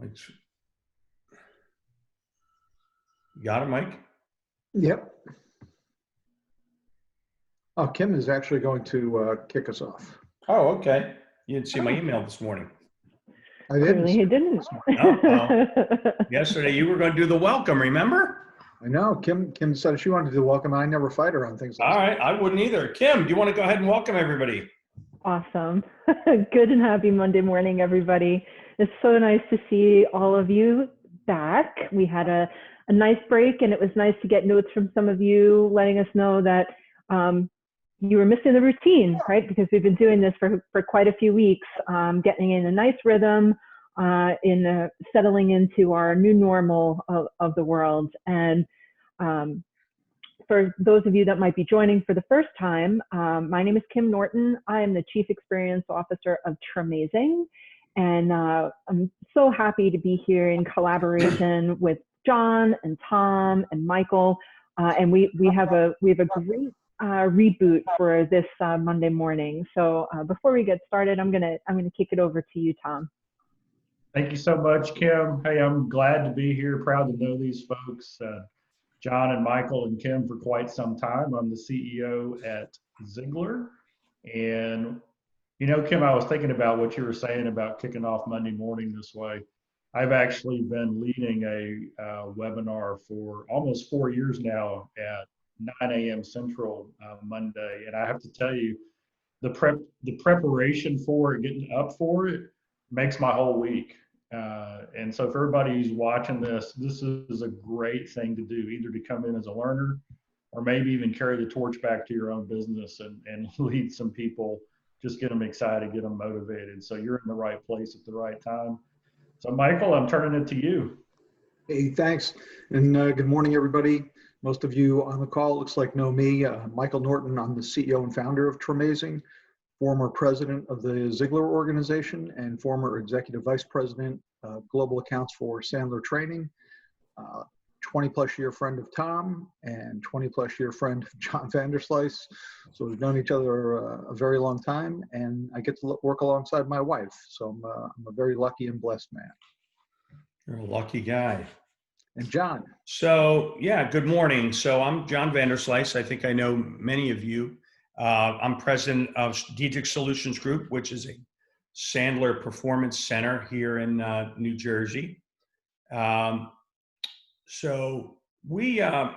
It's, got it, Mike? Yep. Oh, Kim is actually going to kick us off. Oh, okay. You didn't see my email this morning. I didn't. Clearly he didn't. Oh. Yesterday you were going to do the welcome, remember? I know. Kim said she wanted to do welcome. I never fight her on things like All that. right, I wouldn't either. Kim, do you want to go ahead and welcome everybody? Awesome. Good and happy Monday morning, everybody. It's so nice to see all of you back. We had a nice break, and it was nice to get notes from some of you letting us know that you were missing the routine, right? Because we've been doing this for quite a few weeks, getting in a nice rhythm, in settling into our new normal of the world. And for those of you that might be joining for the first time, my name is Kim Norton. I am the Chief Experience Officer of Tremazing. And I'm so happy to be here in collaboration with John and Tom and Michael. And we have a great reboot for this Monday morning. So before we get started, I'm gonna kick it over to you, Tom. Thank you so much, Kim. Hey, I'm glad to be here. Proud to know these folks, John and Michael and Kim, for quite some time. I'm the CEO at Ziglar. And, you know, Kim, I was thinking about what you were saying about kicking off Monday morning this way. I've actually been leading a webinar for almost 4 years now at 9 a.m. Central Monday. And I have to tell you, the preparation for it, getting up for it, makes my whole week. And so for everybody who's watching this, this is a great thing to do, either to come in as a learner or maybe even carry the torch back to your own business and lead some people, just get them excited, get them motivated. So you're in the right place at the right time. So Michael, I'm turning it to you. Hey, thanks. And good morning, everybody. Most of you on the call, looks like know me. Michael Norton, I'm the CEO and founder of Tremazing, former president of the Ziglar organization, and former executive vice president of global accounts for Sandler Training. 20 plus year friend of Tom and 20 plus year friend of John Vanderslice. So we've known each other a very long time, and I get to work alongside my wife. So I'm a very lucky and blessed man. You're a lucky guy. And John. So yeah, good morning. So I'm John Vanderslice. I think I know many of you. I'm president of Strategic Solutions Group, which is a Sandler Performance Center here in New Jersey. So we're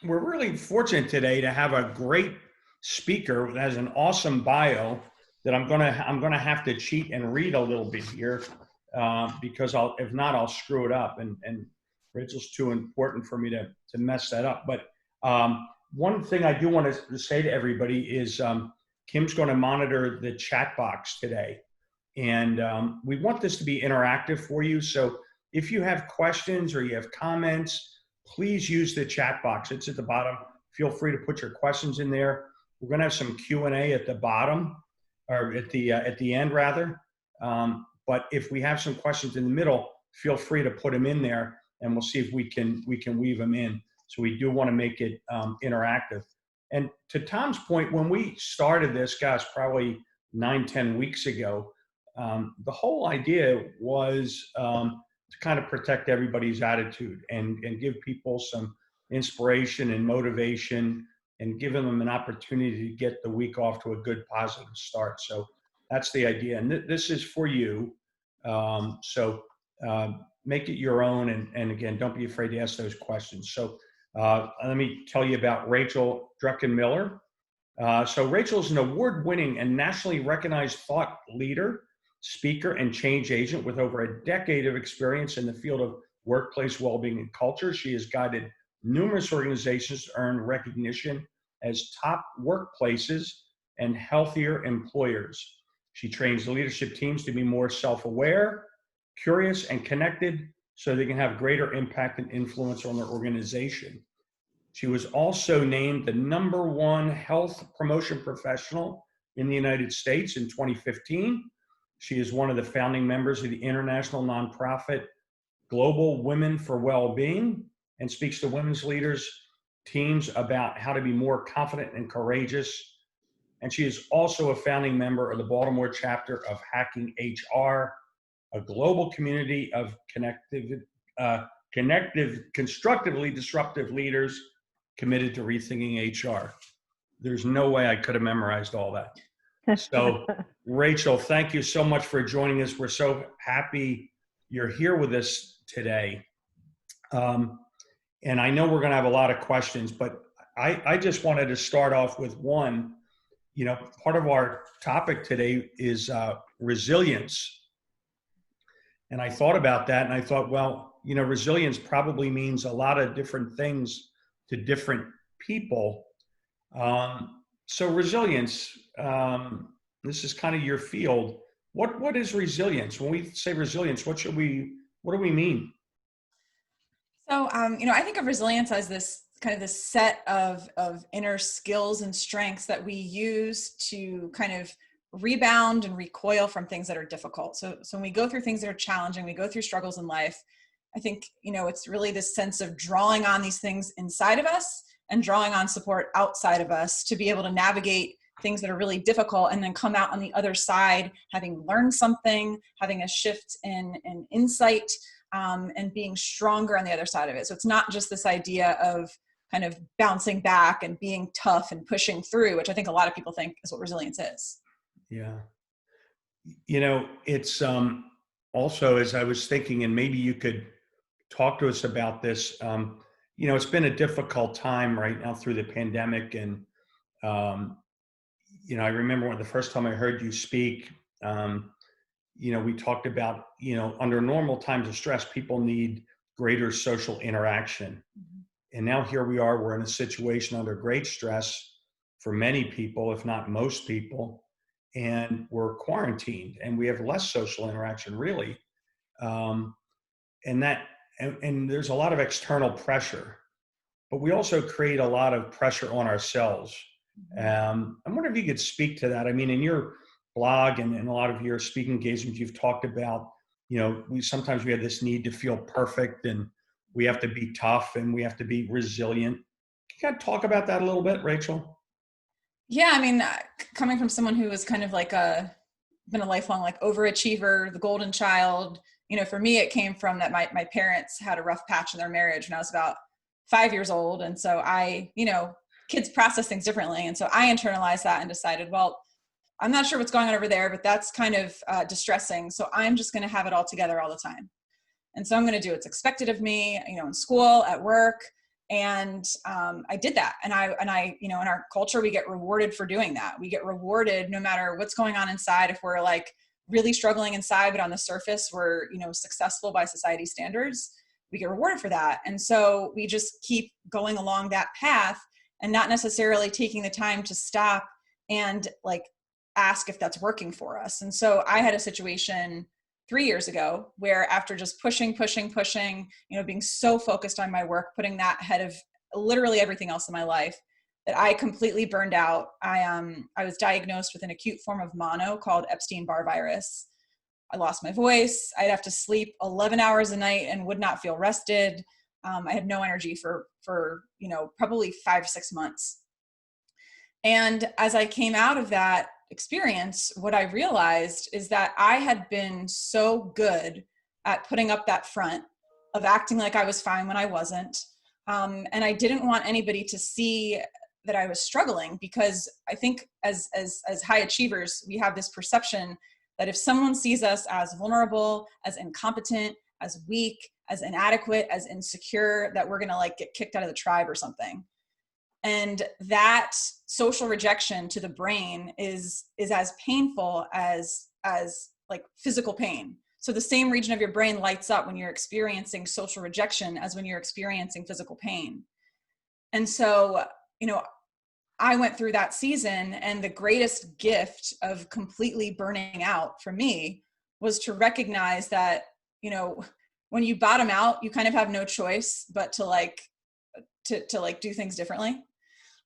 really fortunate today to have a great speaker that has an awesome bio that I'm gonna have to cheat and read a little bit here because if not, I'll screw it up. And Rachel's too important for me to mess that up. But one thing I do want to say to everybody is Kim's going to monitor the chat box today. And we want this to be interactive for you. So if you have questions or you have comments, please use the chat box. It's at the bottom. Feel free to put your questions in there. We're going to have some Q&A at the bottom, or at the end rather. But if we have some questions in the middle, feel free to put them in there, and we'll see if we can weave them in. So we do want to make it interactive. And to Tom's point, when we started this, gosh, probably 9-10 weeks ago, the whole idea was to kind of protect everybody's attitude and give people some inspiration and motivation and giving them an opportunity to get the week off to a good, positive start. So that's the idea. And this is for you. Make it your own. And again, don't be afraid to ask those questions. So let me tell you about Rachel Druckenmiller. So Rachel is an award-winning and nationally recognized thought leader, speaker, and change agent with over a decade of experience in the field of workplace well-being and culture. She has guided numerous organizations to earn recognition as top workplaces and healthier employers. She trains leadership teams to be more self-aware, curious, and connected so they can have greater impact and influence on their organization. She was also named the #1 health promotion professional in the United States in 2015. She is one of the founding members of the international nonprofit Global Women for Wellbeing and speaks to women's leaders teams about how to be more confident and courageous. And she is also a founding member of the Baltimore chapter of Hacking HR. a global community of connective, constructively disruptive leaders committed to rethinking HR. There's no way I could have memorized all that. So, Rachel, thank you so much for joining us. We're so happy you're here with us today. And I know we're going to have a lot of questions, but I just wanted to start off with one. You know, part of our topic today is resilience. And I thought about that and I thought, well, you know, resilience probably means a lot of different things to different people. So resilience, this is kind of your field. What is resilience? When we say resilience, what do we mean? So, I think of resilience as this kind of this set of inner skills and strengths that we use to kind of rebound and recoil from things that are difficult. So when we go through things that are challenging, we go through struggles in life, I think, it's really this sense of drawing on these things inside of us and drawing on support outside of us to be able to navigate things that are really difficult and then come out on the other side, having learned something, having a shift in insight, and being stronger on the other side of it. So it's not just this idea of kind of bouncing back and being tough and pushing through, which I think a lot of people think is what resilience is. Yeah. It's also, as I was thinking, and maybe you could talk to us about this, it's been a difficult time right now through the pandemic. And, I remember when the first time I heard you speak, we talked about, under normal times of stress, people need greater social interaction. Mm-hmm. And now here we are, we're in a situation under great stress for many people, if not most people, and we're quarantined and we have less social interaction really. And there's a lot of external pressure, but we also create a lot of pressure on ourselves. I wonder if you could speak to that. I mean, in your blog and in a lot of your speaking engagements, you've talked about, we sometimes have this need to feel perfect and we have to be tough and we have to be resilient. Can you kind of talk about that a little bit, Rachel? Yeah, I mean, coming from someone who was kind of like been a lifelong like overachiever, the golden child, for me, it came from that my parents had a rough patch in their marriage when I was about 5 years old. And so kids process things differently. And so I internalized that and decided, well, I'm not sure what's going on over there, but that's kind of distressing. So I'm just going to have it all together all the time. And so I'm going to do what's expected of me, in school, at work. And I did that. And I, in our culture, we get rewarded for doing that. We get rewarded no matter what's going on inside. If we're like really struggling inside, but on the surface, we're, successful by society standards, we get rewarded for that. And so we just keep going along that path and not necessarily taking the time to stop and like ask if that's working for us. And so I had a situation 3 years ago where after just pushing, being so focused on my work, putting that ahead of literally everything else in my life, that I completely burned out. I was diagnosed with an acute form of mono called Epstein-Barr virus. I lost my voice. I'd have to sleep 11 hours a night and would not feel rested. I had no energy for probably 5 or 6 months. And as I came out of that experience, what I realized is that I had been so good at putting up that front of acting like I was fine when I wasn't. And I didn't want anybody to see that I was struggling, because I think as high achievers, we have this perception that if someone sees us as vulnerable, as incompetent, as weak, as inadequate, as insecure, that we're going to like get kicked out of the tribe or something. And that social rejection to the brain is as painful as like physical pain. So the same region of your brain lights up when you're experiencing social rejection as when you're experiencing physical pain. And so, I went through that season, and the greatest gift of completely burning out for me was to recognize that, when you bottom out, you kind of have no choice but to do things differently.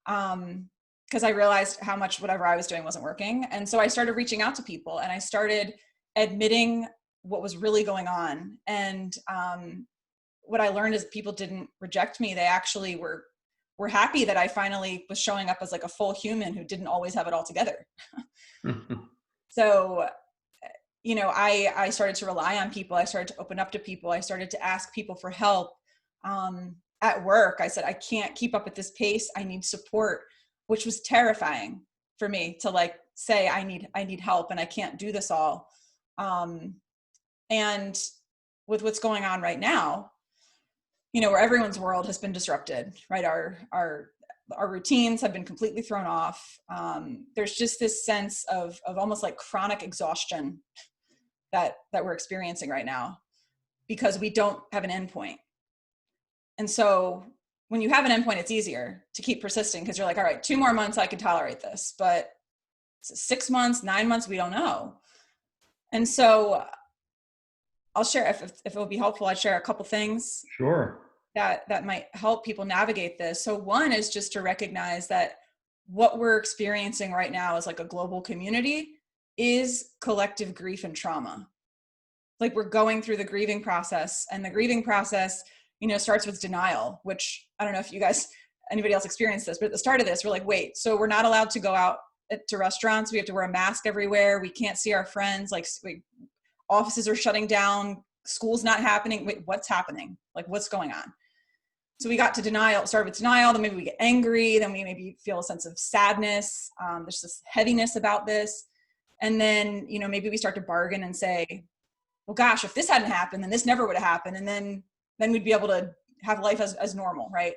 Because I realized how much whatever I was doing wasn't working. And so I started reaching out to people, and I started admitting what was really going on. And what I learned is people didn't reject me. They actually were happy that I finally was showing up as like a full human who didn't always have it all together. So, I started to rely on people. I started to open up to people. I started to ask people for help. At work, I said, I can't keep up at this pace. I need support, which was terrifying for me to like say, I need help and I can't do this all. And with what's going on right now, where everyone's world has been disrupted, right? Our routines have been completely thrown off. There's just this sense of almost like chronic exhaustion that we're experiencing right now because we don't have an endpoint. And so when you have an endpoint, it's easier to keep persisting because you're like, all right, 2 more months, I can tolerate this, but 6 months, 9 months, we don't know. And so I'll share, if it will be helpful, I'd share a couple things. Sure. That might help people navigate this. So one is just to recognize that what we're experiencing right now as like a global community is collective grief and trauma. Like we're going through the grieving process, and the grieving process, starts with denial, which I don't know if anybody else experienced this, but at the start of this, we're like, wait, so we're not allowed to go out to restaurants. We have to wear a mask everywhere. We can't see our friends. Like offices are shutting down. School's not happening. Wait, what's happening? Like what's going on? So we got to denial, started with denial, then maybe we get angry, then we maybe feel a sense of sadness. There's this heaviness about this. And then, maybe we start to bargain and say, well, gosh, if this hadn't happened, then this never would have happened. And then we'd be able to have life as normal, right?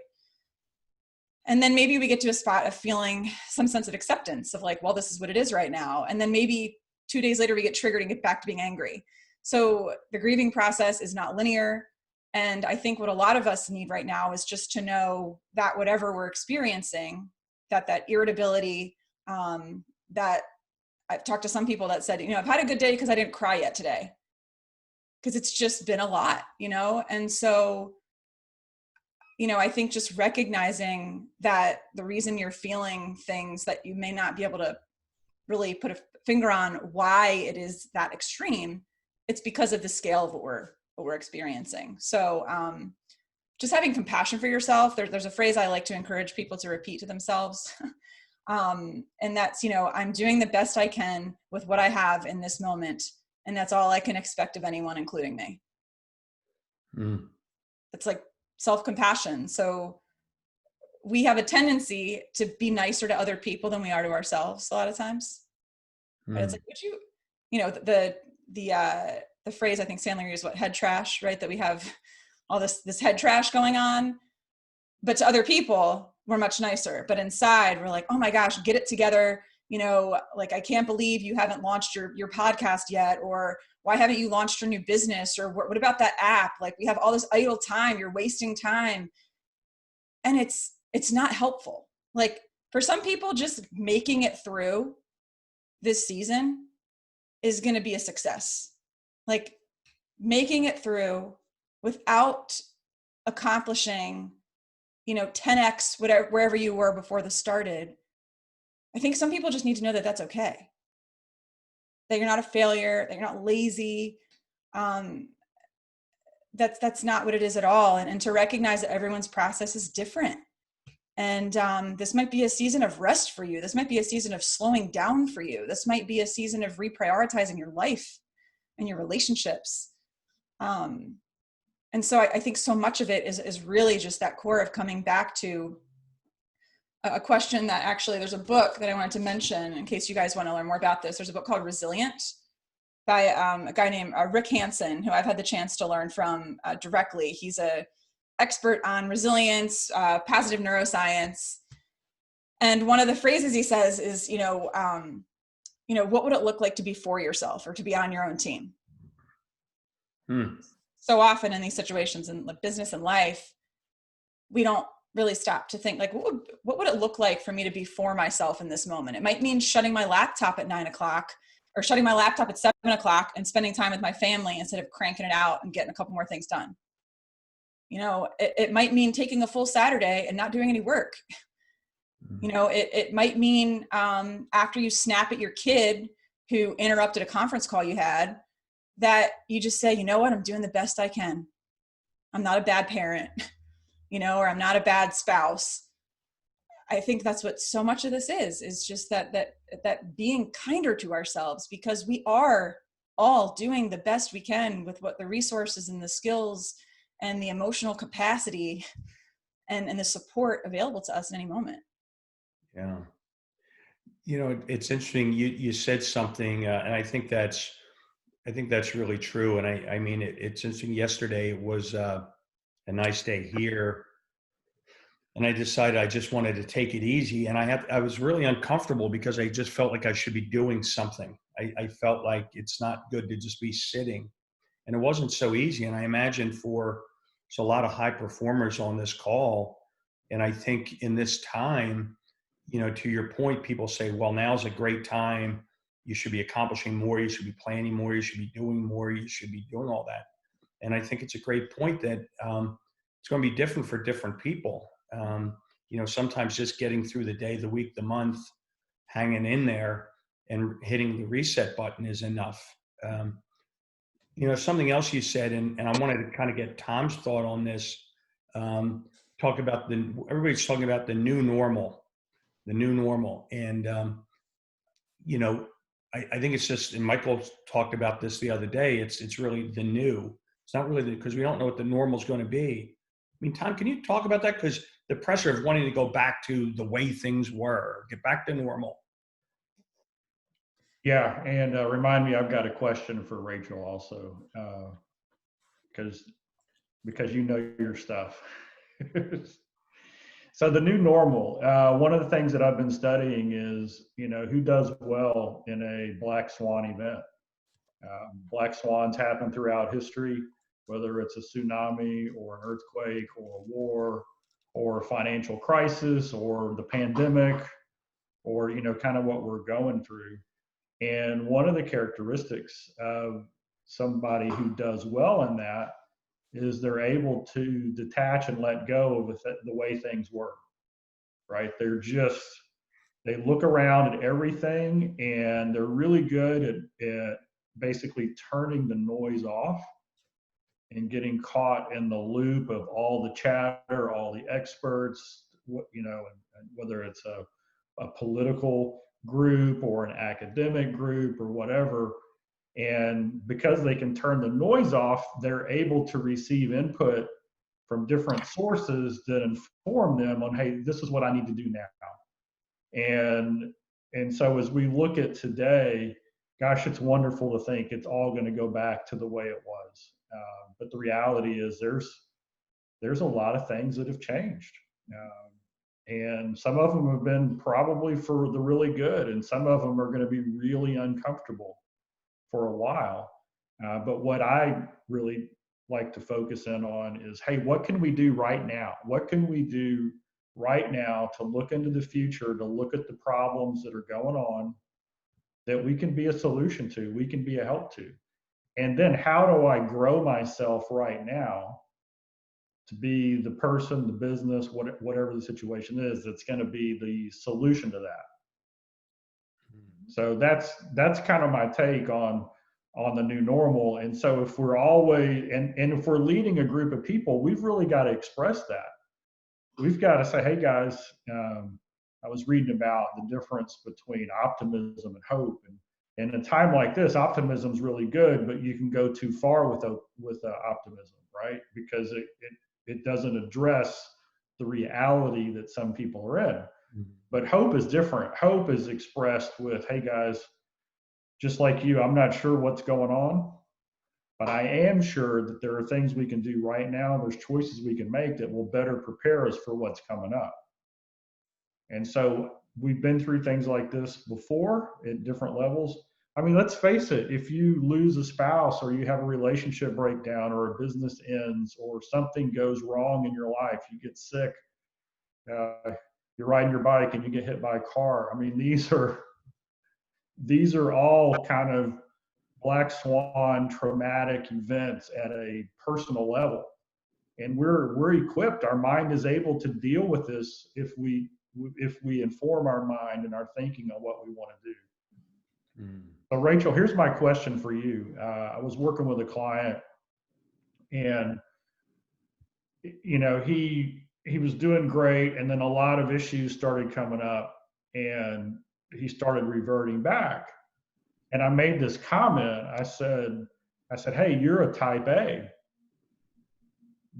And then maybe we get to a spot of feeling some sense of acceptance of like, well, this is what it is right now. And then maybe 2 days later, we get triggered and get back to being angry. So the grieving process is not linear. And I think what a lot of us need right now is just to know that whatever we're experiencing, that irritability, that I've talked to some people that said, I've had a good day because I didn't cry yet today. Because it's just been a lot, And so, I think just recognizing that the reason you're feeling things that you may not be able to really put a finger on why it is that extreme, it's because of the scale of what we're experiencing. So just having compassion for yourself. There's a phrase I like to encourage people to repeat to themselves. And that's, I'm doing the best I can with what I have in this moment. And that's all I can expect of anyone, including me. It's like self-compassion. So we have a tendency to be nicer to other people than we are to ourselves a lot of times. But it's like, the phrase I think Sandler used, head trash, right? That we have all this head trash going on, but to other people, we're much nicer. But inside we're like, oh my gosh, get it together. Like, I can't believe you haven't launched your podcast yet, or why haven't you launched your new business? Or what about that app? Like, we have all this idle time, you're wasting time. And it's not helpful. Like, for some people, just making it through this season is going to be a success. Like, making it through without accomplishing, 10x, wherever you were before this started. I think some people just need to know that that's okay. That you're not a failure, that you're not lazy. That's not what it is at all. And to recognize that everyone's process is different. And this might be a season of rest for you. This might be a season of slowing down for you. This might be a season of reprioritizing your life and your relationships. And so I think so much of it is really just that core of coming back to a question that actually, there's a book that I wanted to mention in case you guys want to learn more about this. There's a book called Resilient by a guy named Rick Hansen, who I've had the chance to learn from directly. He's a expert on resilience, positive neuroscience. And one of the phrases he says is, what would it look like to be for yourself or to be on your own team? So often in these situations in business and life, we don't really stop to think like, what would it look like for me to be for myself in this moment? It might mean shutting my laptop at 9 o'clock or shutting my laptop at 7 o'clock and spending time with my family instead of cranking it out and getting a couple more things done. It might mean taking a full Saturday and not doing any work. It might mean after you snap at your kid who interrupted a conference call you had, that you just say, you know what, I'm doing the best I can. I'm not a bad parent, or I'm not a bad spouse. I think that's what so much of this is just that being kinder to ourselves, because we are all doing the best we can with what the resources and the skills and the emotional capacity and the support available to us at any moment. Yeah. You know, it's interesting. You said something, and I think that's really true. And I mean, it's interesting. Yesterday was a nice day here, and I decided I just wanted to take it easy. And I was really uncomfortable because I just felt like I should be doing something. I felt like it's not good to just be sitting, and it wasn't so easy. And I imagine there's a lot of high performers on this call, and I think in this time, you know, to your point, people say, well, now's a great time. You should be accomplishing more. You should be planning more. You should be doing more. You should be doing all that. And I think it's a great point that it's going to be different for different people. You know, sometimes just getting through the day, the week, the month, hanging in there and hitting the reset button is enough. You know, something else you said, and I wanted to kind of get Tom's thought on this. Talk about everybody's talking about the new normal. And, you know, I think it's just, and Michael talked about this the other day, it's really the new. It's not really because we don't know what the normal is going to be. I mean, Tom, can you talk about that? Because the pressure of wanting to go back to the way things were, get back to normal. Yeah, and remind me, I've got a question for Rachel also, because you know your stuff. So the new normal, one of the things that I've been studying is, you know, who does well in a black swan event. Black swans happen throughout history, whether it's a tsunami or an earthquake or a war or a financial crisis or the pandemic or, you know, kind of what we're going through. And one of the characteristics of somebody who does well in that is they're able to detach and let go of the way things were, right? They look around at everything and they're really good at basically turning the noise off and getting caught in the loop of all the chatter, all the experts, you know, and whether it's a political group or an academic group or whatever. And because they can turn the noise off, they're able to receive input from different sources that inform them on, hey, this is what I need to do now. And so as we look at today, gosh, it's wonderful to think it's all going to go back to the way it was. But the reality is there's a lot of things that have changed. And some of them have been probably for the really good, and some of them are going to be really uncomfortable for a while. But what I really like to focus in on is, hey, what can we do right now? What can we do right now to look into the future, to look at the problems that are going on that we can be a solution to, we can be a help to? And then how do I grow myself right now to be the person, the business, whatever the situation is, that's going to be the solution to that? So that's kind of my take on the new normal. And so if we're always, and if we're leading a group of people, we've really got to express that. We've got to say, hey guys, I was reading about the difference between optimism and hope. And in a time like this, optimism is really good, but you can go too far with optimism, right? Because it doesn't address the reality that some people are in. But hope is different. Hope is expressed with, hey guys, just like you, I'm not sure what's going on, but I am sure that there are things we can do right now. There's choices we can make that will better prepare us for what's coming up. And so we've been through things like this before at different levels. I mean, let's face it, if you lose a spouse or you have a relationship breakdown or a business ends or something goes wrong in your life, you get sick, you're riding your bike and you get hit by a car. I mean, these are all kind of black swan traumatic events at a personal level. And we're equipped. Our mind is able to deal with this if we inform our mind and our thinking on what we want to do. So Rachel, here's my question for you. I was working with a client, and you know, he was doing great, and then a lot of issues started coming up, and he started reverting back. And I made this comment. I said, hey, you're a type A.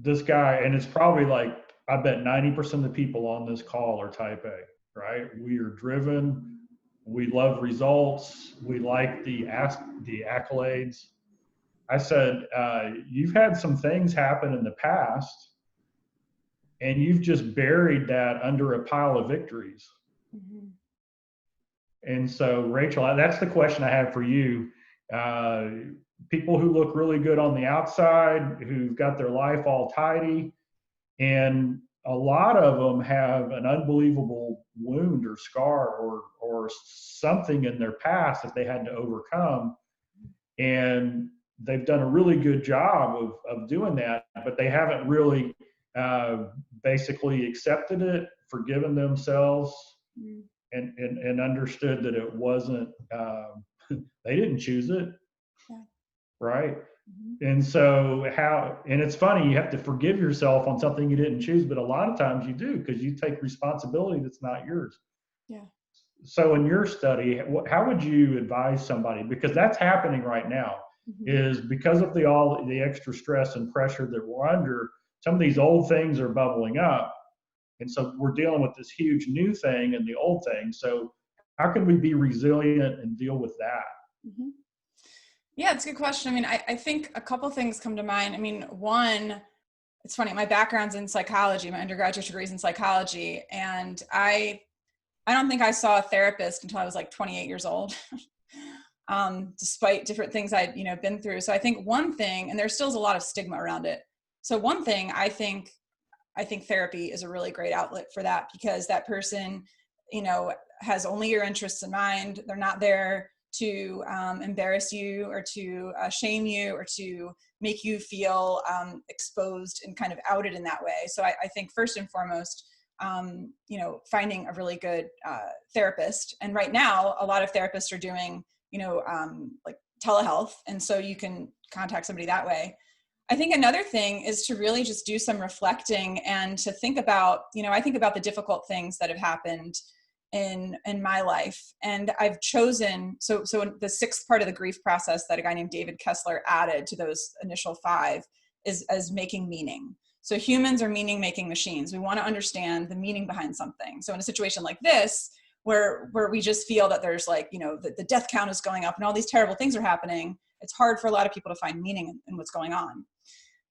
This guy, and it's probably like, I bet 90% of the people on this call are type A, right? We are driven. We love results. We like the accolades. I said, you've had some things happen in the past, and you've just buried that under a pile of victories. Mm-hmm. And so, Rachel, that's the question I have for you. People who look really good on the outside, who've got their life all tidy, and a lot of them have an unbelievable wound or scar or something in their past that they had to overcome. And they've done a really good job of doing that, but they haven't really basically accepted it, forgiven themselves, and understood that it wasn't, they didn't choose it, right? And so and it's funny, you have to forgive yourself on something you didn't choose, but a lot of times you do, because you take responsibility that's not yours. Yeah. So in your study, how would you advise somebody, because that's happening right now, is because of the extra stress and pressure that we're under, some of these old things are bubbling up. And so we're dealing with this huge new thing and the old thing. So how can we be resilient and deal with that? Mm-hmm. Yeah, it's a good question. I mean, I think a couple things come to mind. I mean, one, it's funny, my background's in psychology, my undergraduate degree is in psychology. And I don't think I saw a therapist until I was like 28 years old, despite different things I'd, been through. So I think one thing, and there still is a lot of stigma around it. So one thing, I think therapy is a really great outlet for that, because that person, has only your interests in mind. They're not there to embarrass you or to shame you or to make you feel exposed and kind of outed in that way. So I think first and foremost, finding a really good therapist. And right now, a lot of therapists are doing, like telehealth. And so you can contact somebody that way. I think another thing is to really just do some reflecting and to think about, I think about the difficult things that have happened in my life. And I've chosen, so the sixth part of the grief process that a guy named David Kessler added to those initial 5 is as making meaning. So humans are meaning making machines. We want to understand the meaning behind something. So in a situation like this, where we just feel that there's like, the death count is going up and all these terrible things are happening, it's hard for a lot of people to find meaning in what's going on.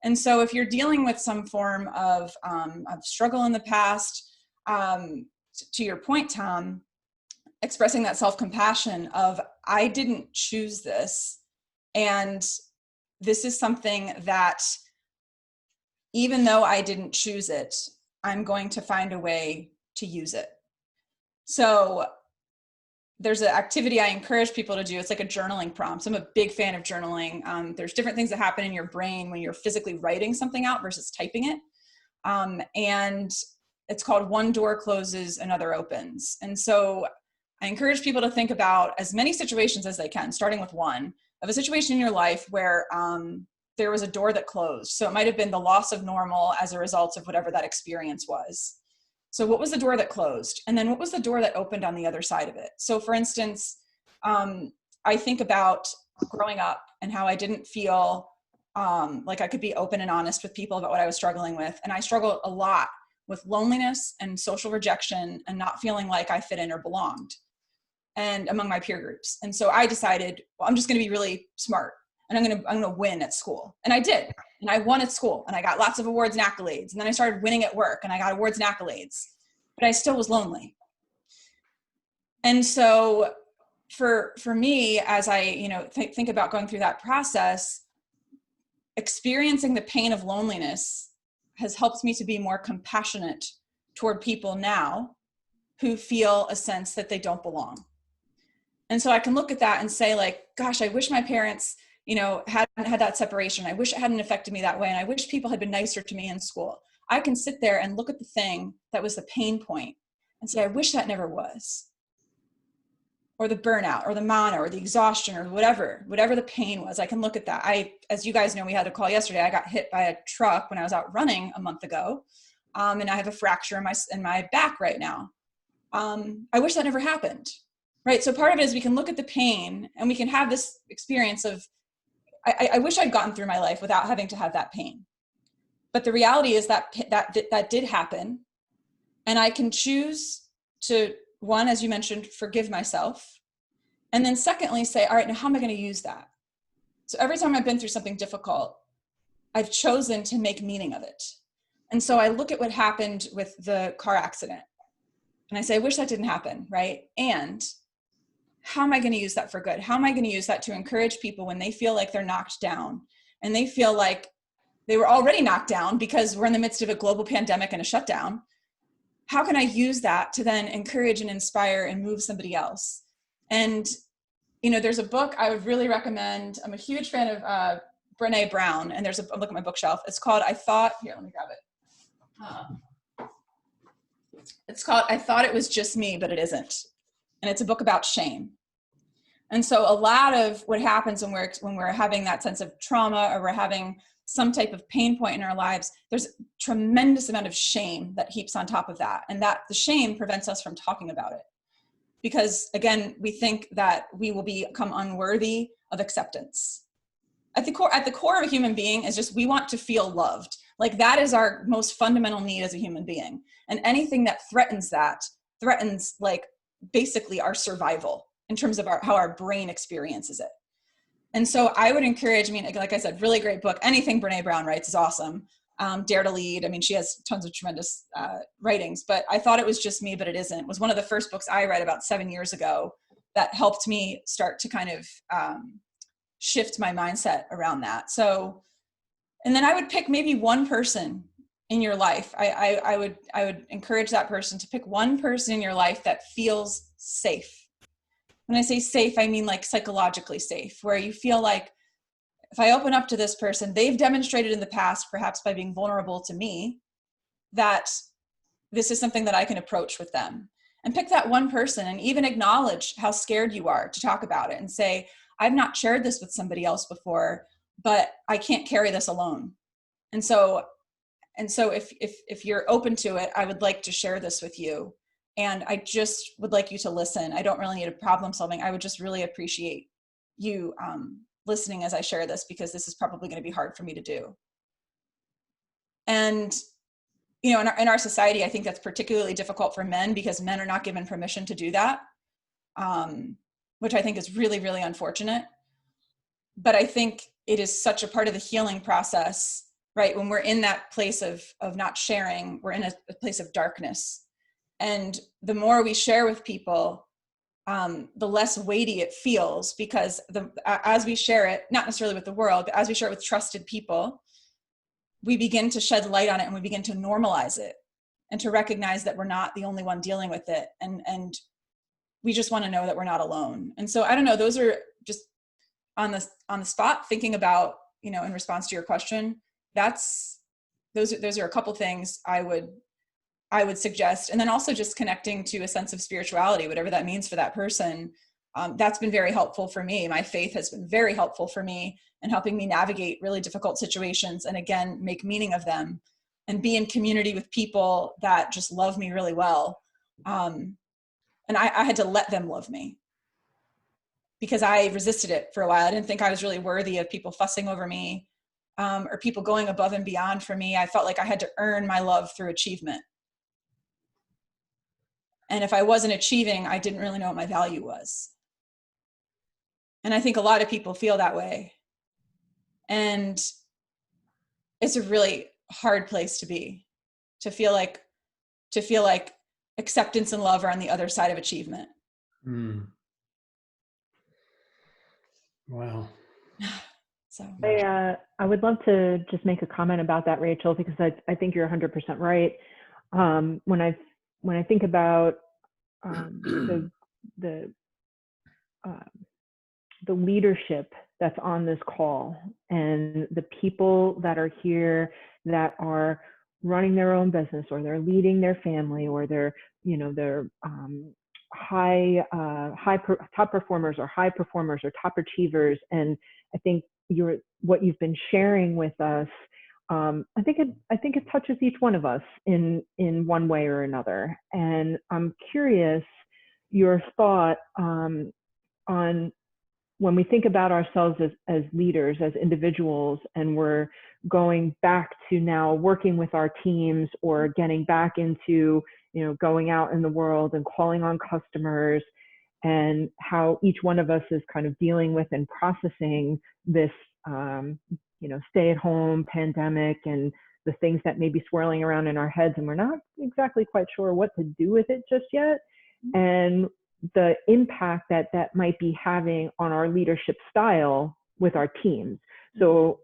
And so if you're dealing with some form of struggle in the past, to your point, Tom, expressing that self-compassion of, I didn't choose this. And this is something that, even though I didn't choose it, I'm going to find a way to use it. So there's an activity I encourage people to do. It's like a journaling prompt. So I'm a big fan of journaling. There's different things that happen in your brain when you're physically writing something out versus typing it. And it's called One Door Closes, Another Opens. And so I encourage people to think about as many situations as they can, starting with one, of a situation in your life where there was a door that closed. So it might have been the loss of normal as a result of whatever that experience was. So what was the door that closed? And then what was the door that opened on the other side of it? So for instance, I think about growing up and how I didn't feel like I could be open and honest with people about what I was struggling with. And I struggled a lot with loneliness and social rejection and not feeling like I fit in or belonged, and among my peer groups. And so I decided, well, I'm just going to be really smart and I'm going to win at school. And I did. And I won at school and I got lots of awards and accolades. And then I started winning at work and I got awards and accolades, but I still was lonely. And so for me, as I, think about going through that process, experiencing the pain of loneliness has helped me to be more compassionate toward people now who feel a sense that they don't belong. And so I can look at that and say, like, gosh, I wish my parents, hadn't had that separation. I wish it hadn't affected me that way. And I wish people had been nicer to me in school. I can sit there and look at the thing that was the pain point and say, I wish that never was. Or the burnout or the mono or the exhaustion or whatever the pain was. I can look at that. As you guys know, we had a call yesterday. I got hit by a truck when I was out running a month ago. And I have a fracture in my back right now. I wish that never happened. right? So part of it is we can look at the pain and we can have this experience of, I wish I'd gotten through my life without having to have that pain. But the reality is that did happen. And I can choose to, one, as you mentioned, forgive myself. And then secondly, say, all right, now how am I going to use that? So every time I've been through something difficult, I've chosen to make meaning of it. And so I look at what happened with the car accident and I say, I wish that didn't happen, right? And how am I going to use that for good? How am I going to use that to encourage people when they feel like they're knocked down and they feel like they were already knocked down because we're in the midst of a global pandemic and a shutdown? How can I use that to then encourage and inspire and move somebody else? And, you know, there's a book I would really recommend. I'm a huge fan of Brene Brown, and there's I'm looking at my bookshelf. It's called, here, let me grab it. It's called, I Thought It Was Just Me, But It Isn't. And it's a book about shame. And so a lot of what happens when we're having that sense of trauma or we're having some type of pain point in our lives, there's a tremendous amount of shame that heaps on top of that. And that the shame prevents us from talking about it. Because again, we think that we will become unworthy of acceptance. At the core of a human being is just, we want to feel loved. Like that is our most fundamental need as a human being. And anything that threatens like basically our survival in terms of how our brain experiences it. And so I would encourage, I mean, like I said, really great book. Anything Brene Brown writes is awesome. Dare to Lead. I mean, she has tons of tremendous writings, but I Thought It Was Just Me, But It Isn't was one of the first books I read about 7 years ago that helped me start to kind of shift my mindset around that. So, and then I would pick maybe one person in your life. I would encourage that person to pick one person in your life that feels safe. When I say safe, I mean like psychologically safe, where you feel like if I open up to this person, they've demonstrated in the past, perhaps by being vulnerable to me, that this is something that I can approach with them. And pick that one person and even acknowledge how scared you are to talk about it and say, I've not shared this with somebody else before, but I can't carry this alone. And so if you're open to it, I would like to share this with you. And I just would like you to listen. I don't really need a problem solving. I would just really appreciate you listening as I share this, because this is probably going to be hard for me to do. And, you know, in our society, I think that's particularly difficult for men because men are not given permission to do that, which I think is really, really unfortunate. But I think it is such a part of the healing process, right? When we're in that place of not sharing, we're in a place of darkness. And the more we share with people, the less weighty it feels, because as we share it, not necessarily with the world, but as we share it with trusted people, we begin to shed light on it and we begin to normalize it and to recognize that we're not the only one dealing with it. And we just want to know that we're not alone. And so I don't know, those are just on the spot thinking about, you know, in response to your question, those are a couple things I would suggest. And then also just connecting to a sense of spirituality, whatever that means for that person. That's been very helpful for me. My faith has been very helpful for me in helping me navigate really difficult situations and again, make meaning of them and be in community with people that just love me really well. And I had to let them love me because I resisted it for a while. I didn't think I was really worthy of people fussing over me or people going above and beyond for me. I felt like I had to earn my love through achievement. And if I wasn't achieving, I didn't really know what my value was. And I think a lot of people feel that way. And it's a really hard place to be, to feel like acceptance and love are on the other side of achievement. Mm. Wow. So I would love to just make a comment about that, Rachel, because I think you're 100% right. When I think about the leadership that's on this call and the people that are here that are running their own business or they're leading their family or they're top performers or high performers or top achievers, and I think what you've been sharing with us, I think it touches each one of us in one way or another. And I'm curious, your thought on when we think about ourselves as leaders, as individuals, and we're going back to now working with our teams or getting back into, going out in the world and calling on customers, and how each one of us is kind of dealing with and processing this, stay-at-home pandemic and the things that may be swirling around in our heads, and we're not exactly quite sure what to do with it just yet. And the impact that might be having on our leadership style with our teams. So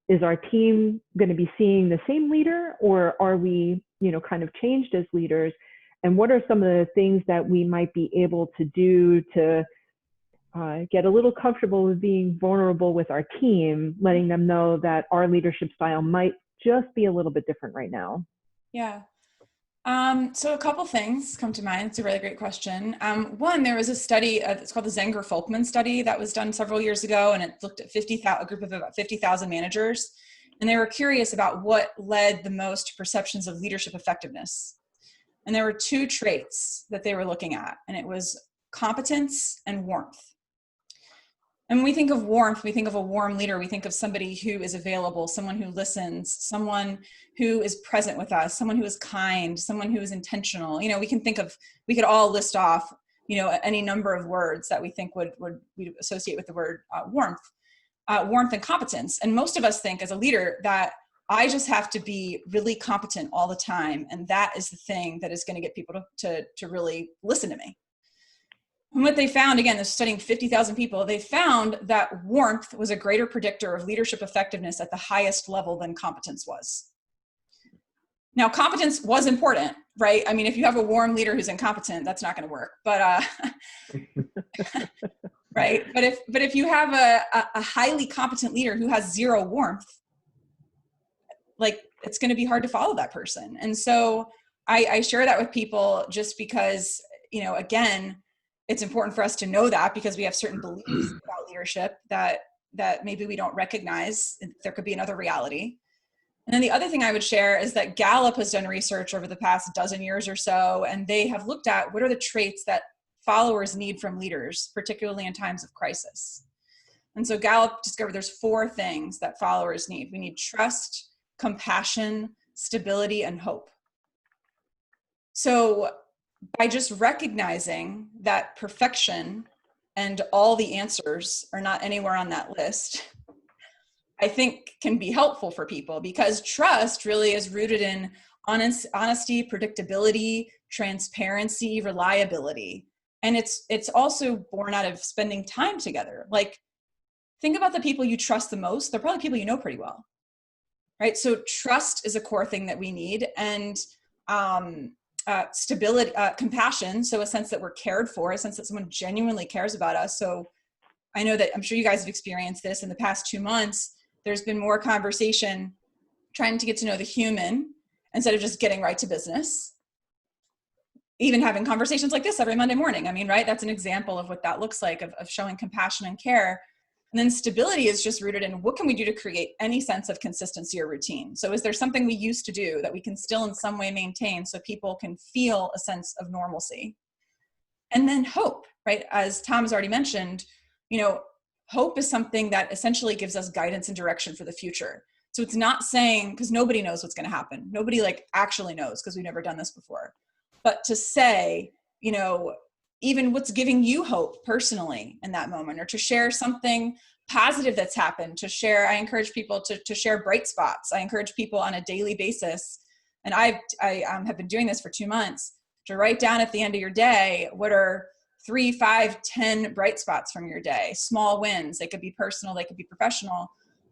is our team going to be seeing the same leader, or are we, kind of changed as leaders? And what are some of the things that we might be able to do to get a little comfortable with being vulnerable with our team, letting them know that our leadership style might just be a little bit different right now? Yeah. So a couple things come to mind. It's a really great question. One, there was a study, it's called the Zenger-Folkman study that was done several years ago, and it looked at a group of about 50,000 managers, and they were curious about what led the most to perceptions of leadership effectiveness. And there were two traits that they were looking at, and it was competence and warmth. And when we think of warmth, we think of a warm leader. We think of somebody who is available, someone who listens, someone who is present with us, someone who is kind, someone who is intentional. We could all list off, any number of words that we think we associate with the word warmth and competence. And most of us think as a leader that I just have to be really competent all the time. And that is the thing that is going to get people to really listen to me. And what they found, again, this studying 50,000 people, they found that warmth was a greater predictor of leadership effectiveness at the highest level than competence was. Now, competence was important, right? I mean, if you have a warm leader who's incompetent, that's not going to work. But right. But if you have a highly competent leader who has zero warmth, like, it's going to be hard to follow that person. And so I share that with people just because, again, it's important for us to know that, because we have certain beliefs about leadership that maybe we don't recognize. There could be another reality. And then the other thing I would share is that Gallup has done research over the past dozen years or so, and they have looked at what are the traits that followers need from leaders, particularly in times of crisis. And so Gallup discovered there's 4 things that followers need. We need trust, compassion, stability, and hope. So by just recognizing that perfection and all the answers are not anywhere on that list, I think can be helpful for people, because trust really is rooted in honesty, predictability, transparency, reliability. And it's also born out of spending time together. Like, think about the people you trust the most. They're probably people you know pretty well, right? So trust is a core thing that we need. And stability, compassion. So a sense that we're cared for, a sense that someone genuinely cares about us. So I know that I'm sure you guys have experienced this in the past 2 months. There's been more conversation trying to get to know the human instead of just getting right to business. Even having conversations like this every Monday morning. I mean, right? That's an example of what that looks like, of showing compassion and care. And then stability is just rooted in what can we do to create any sense of consistency or routine? So is there something we used to do that we can still in some way maintain so people can feel a sense of normalcy? And then hope, right? As Tom has already mentioned, hope is something that essentially gives us guidance and direction for the future. So it's not saying, because nobody knows what's going to happen. Nobody actually knows, because we've never done this before. But to say, even what's giving you hope personally in that moment, or to share something positive that's happened, I encourage people to share bright spots. I encourage people on a daily basis, and I have been doing this for 2 months, to write down at the end of your day, what are 3, 5, 10 bright spots from your day, small wins. They could be personal, they could be professional,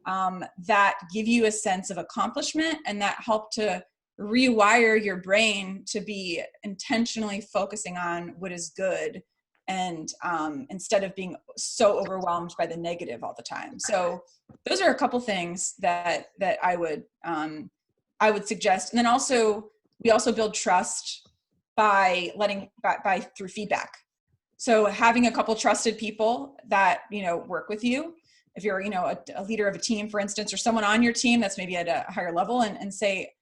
that give you a sense of accomplishment and that help to rewire your brain to be intentionally focusing on what is good, and instead of being so overwhelmed by the negative all the time. So those are a couple things that I would suggest. And then we also build trust by through feedback. So having a couple trusted people that work with you, if you're a leader of a team, for instance, or someone on your team that's maybe at a higher level, and say,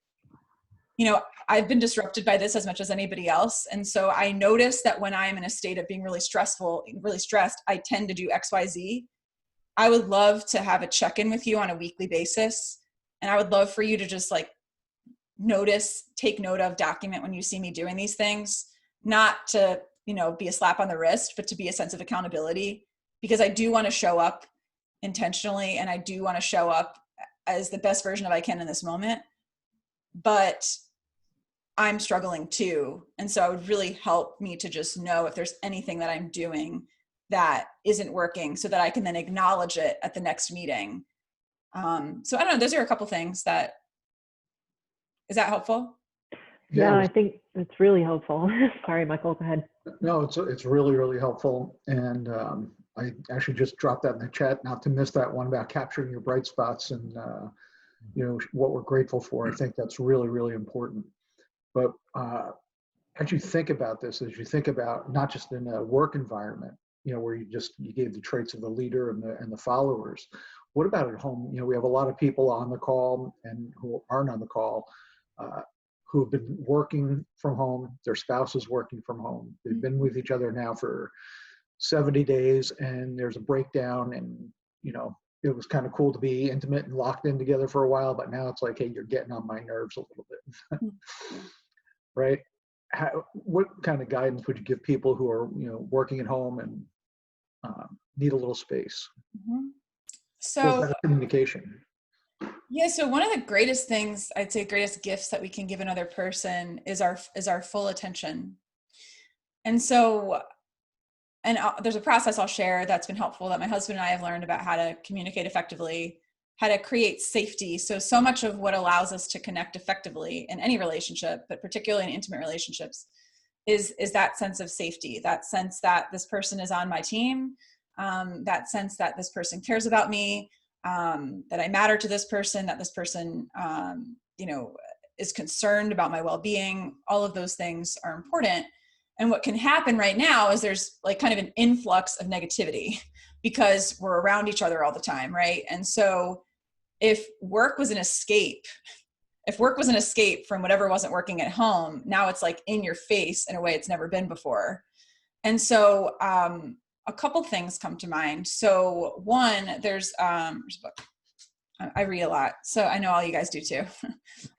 I've been disrupted by this as much as anybody else. And so I notice that when I'm in a state of being really stressed, I tend to do XYZ. I would love to have a check-in with you on a weekly basis. And I would love for you to just like take note of, document when you see me doing these things, not to, be a slap on the wrist, but to be a sense of accountability, because I do want to show up intentionally. And I do want to show up as the best version of I can in this moment, but I'm struggling too. And so it would really help me to just know if there's anything that I'm doing that isn't working, so that I can then acknowledge it at the next meeting. So I don't know, those are a couple things is that helpful? Yeah, I think it's really helpful. Sorry, Michael, go ahead. No, it's really, really helpful. And I actually just dropped that in the chat, not to miss that one about capturing your bright spots and, what we're grateful for. I think that's really, really important. But as you think about this, as you think about not just in a work environment, where you gave the traits of the leader and the followers, what about at home? We have a lot of people on the call and who aren't on the call who have been working from home, their spouse is working from home. They've been with each other now for 70 days and there's a breakdown, and, it was kind of cool to be intimate and locked in together for a while, but now it's like, hey, you're getting on my nerves a little bit. Right? What kind of guidance would you give people who are, working at home and need a little space? Mm-hmm. So communication. Yeah. So one of the greatest things, I'd say greatest gifts that we can give another person is our full attention. And so, there's a process I'll share that's been helpful that my husband and I have learned about how to communicate effectively, how to create safety. So much of what allows us to connect effectively in any relationship, but particularly in intimate relationships, is that sense of safety, that sense that this person is on my team, that sense that this person cares about me, that I matter to this person, that this person, is concerned about my well-being. All of those things are important. And what can happen right now is there's like kind of an influx of negativity because we're around each other all the time, right? And so if work was an escape from whatever wasn't working at home, now it's like in your face in a way it's never been before. And so a couple things come to mind. So one, there's a book. I read a lot, so I know all you guys do too.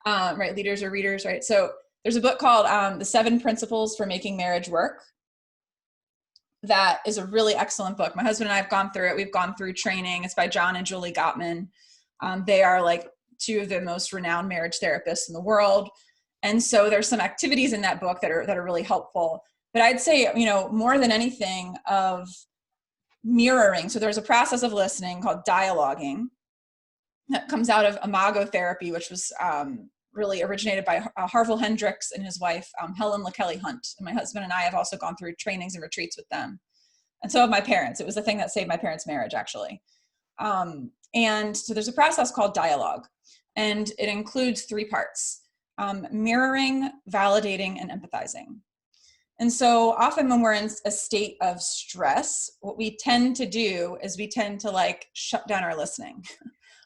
Right? Leaders are readers, right? So there's a book called The 7 Principles for Making Marriage Work. That is a really excellent book. My husband and I have gone through it. We've gone through training. It's by John and Julie Gottman. They are like 2 of the most renowned marriage therapists in the world. And so there's some activities in that book that are really helpful. But I'd say, more than anything, of mirroring. So there's a process of listening called dialoguing that comes out of imago therapy, which was really originated by Harville Hendricks and his wife, Helen LaKelly Hunt. And my husband and I have also gone through trainings and retreats with them. And so have my parents. It was the thing that saved my parents' marriage, actually. And so there's a process called dialogue, and it includes 3 parts: mirroring, validating, and empathizing. And so often when we're in a state of stress, what we tend to do is we tend to like shut down our listening,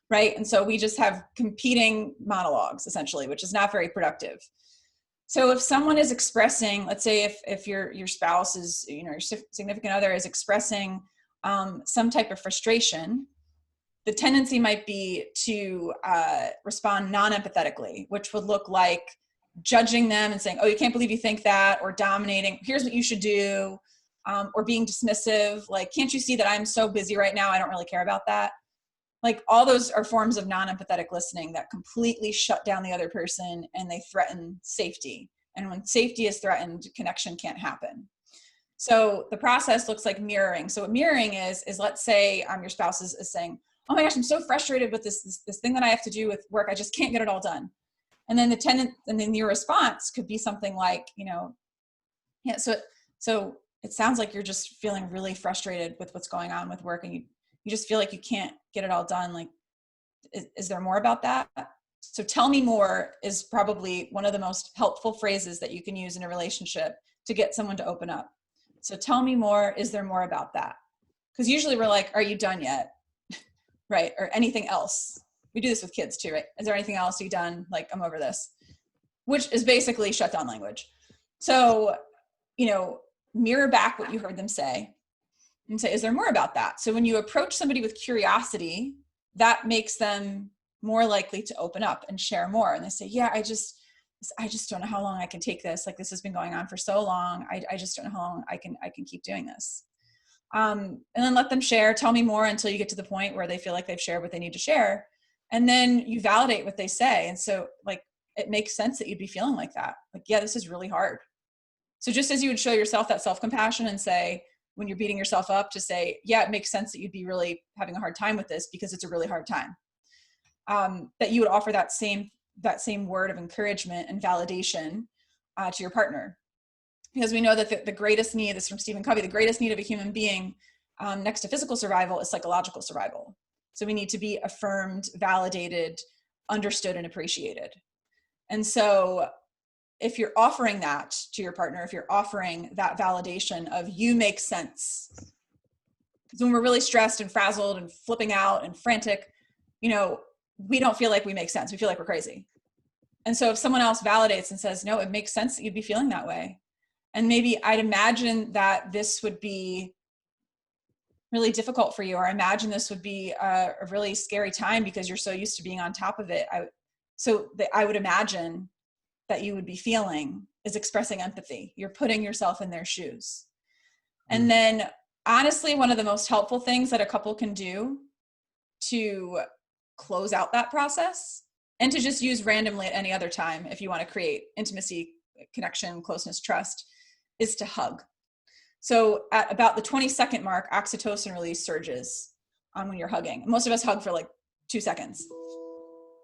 right? And so we just have competing monologues essentially, which is not very productive. So if someone is expressing, let's say if your spouse is, your significant other is expressing some type of frustration, the tendency might be to respond non-empathetically, which would look like judging them and saying, oh, you can't believe you think that, or dominating, here's what you should do, or being dismissive, like, can't you see that I'm so busy right now, I don't really care about that. Like, all those are forms of non-empathetic listening that completely shut down the other person, and they threaten safety. And when safety is threatened, connection can't happen. So the process looks like mirroring. So what mirroring is let's say your spouse is saying, oh my gosh, I'm so frustrated with this thing that I have to do with work, I just can't get it all done. And then your response could be something like, yeah, so it sounds like you're just feeling really frustrated with what's going on with work, and you just feel like you can't get it all done. Like, is there more about that? So tell me more is probably one of the most helpful phrases that you can use in a relationship to get someone to open up. So tell me more, is there more about that? Because usually we're like, are you done yet? Right? Or anything else. We do this with kids too, right? Is there anything else you've done? Like, I'm over this. which is basically shut down language. So, mirror back what you heard them say and say, is there more about that? So when you approach somebody with curiosity, that makes them more likely to open up and share more. And they say, yeah, I just don't know how long I can take this. Like, this has been going on for so long. I just don't know how long I can keep doing this. And then let them share, tell me more until you get to the point where they feel like they've shared what they need to share. And then you validate what they say. And so like, it makes sense that you'd be feeling like that. Like, yeah, this is really hard. So just as you would show yourself that self-compassion and say, when you're beating yourself up, to say, yeah, it makes sense that you'd be really having a hard time with this because it's a really hard time. That you would offer that same word of encouragement and validation to your partner. Because we know that the greatest need, this is from Stephen Covey, the greatest need of a human being next to physical survival is psychological survival. So we need to be affirmed, validated, understood, and appreciated. And so if you're offering that to your partner, if you're offering that validation of you make sense, because when we're really stressed and frazzled and flipping out and frantic, we don't feel like we make sense. We feel like we're crazy. And so if someone else validates and says, no, it makes sense that you'd be feeling that way. And maybe I'd imagine that this would be really difficult for you, or I imagine this would be a really scary time because you're so used to being on top of it. I would imagine that you would be feeling is expressing empathy. You're putting yourself in their shoes. And then honestly, one of the most helpful things that a couple can do to close out that process, and to just use randomly at any other time if you want to create intimacy, connection, closeness, trust, is to hug. So at about the 20-second mark, oxytocin release surges when you're hugging. Most of us hug for like 2 seconds.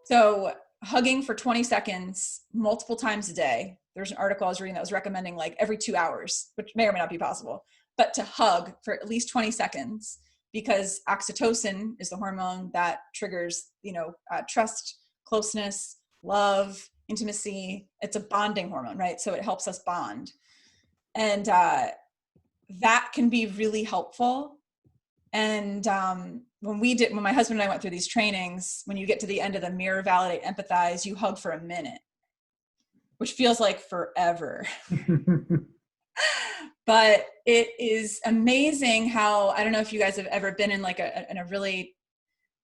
So hugging for 20 seconds multiple times a day. There's an article I was reading that was recommending like every 2 hours, which may or may not be possible, but to hug for at least 20 seconds, because oxytocin is the hormone that triggers, trust, closeness, love, intimacy. It's a bonding hormone, right? So it helps us bond. And that can be really helpful. And when my husband and I went through these trainings, when you get to the end of the mirror, validate, empathize, you hug for a minute, which feels like forever. But it is amazing how, I don't know if you guys have ever been in like in a really,